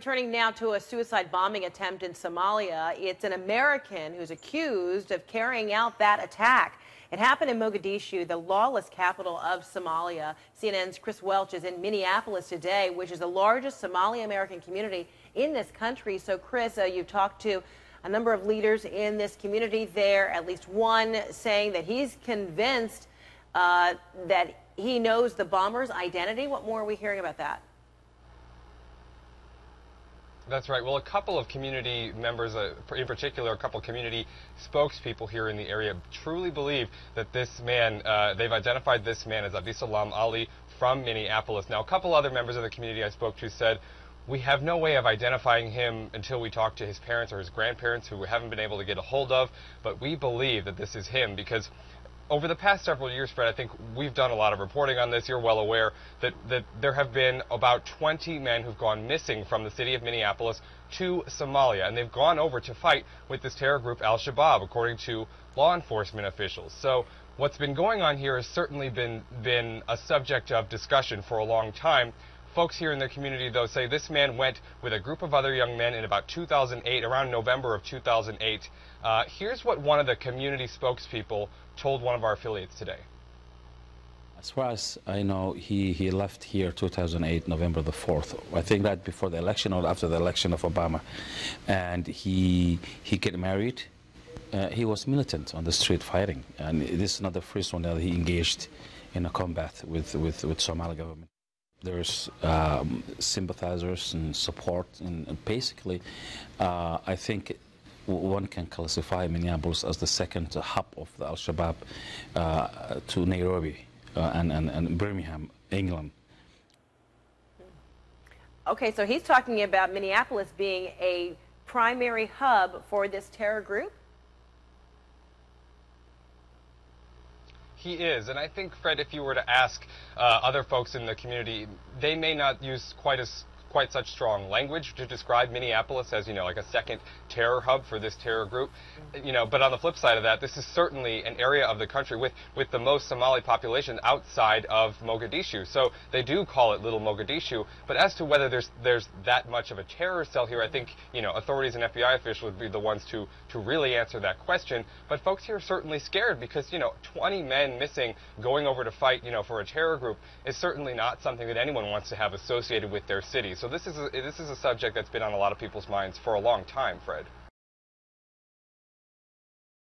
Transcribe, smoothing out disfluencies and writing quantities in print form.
Turning now to a suicide bombing attempt in Somalia. It's an American who's accused of carrying out that attack. It happened in Mogadishu, the lawless capital of Somalia. CNN's Chris Welsh is in Minneapolis today, which is the largest Somali-American community in this country. So, Chris, you've talked to a number of leaders in this community there, at least one saying that he's convinced that he knows the bomber's identity. What more are we hearing about that? That's right. Well, a couple of community members, in particular, a couple of community spokespeople here in the area truly believe that this man, they've identified this man as Abdisalam Ali from Minneapolis. Now, a couple other members of the community I spoke to said, we have no way of identifying him until we talk to his parents or his grandparents, who we haven't been able to get a hold of, but we believe that this is him because over the past several years, Fred, I think we've done a lot of reporting on this. You're well aware that there have been about 20 men who've gone missing from the city of Minneapolis to Somalia, and they've gone over to fight with this terror group Al-Shabaab, according to law enforcement officials. So what's been going on here has certainly been a subject of discussion for a long time. Folks here in the community, though, say this man went with a group of other young men in about 2008, around November of 2008. Here's what one of the community spokespeople told one of our affiliates today. As far as I know, he left here 2008, November the 4th. I think that before the election or after the election of Obama. And he got married. He was militant on the street fighting. And this is not the first one that he engaged in a combat with Somali government. There's sympathizers and support, and basically, I think one can classify Minneapolis as the second hub of the Al-Shabaab to Nairobi and Birmingham, England. Okay, so he's talking about Minneapolis being a primary hub for this terror group? He is, and I think, Fred, if you were to ask other folks in the community, they may not use quite such strong language to describe Minneapolis as, like a second terror hub for this terror group. But on the flip side of that, this is certainly an area of the country with the most Somali population outside of Mogadishu. So they do call it Little Mogadishu. But as to whether there's that much of a terror cell here, I think, authorities and FBI officials would be the ones to really answer that question. But folks here are certainly scared because, 20 men missing going over to fight, for a terror group is certainly not something that anyone wants to have associated with their city. So this is a subject that's been on a lot of people's minds for a long time, Fred.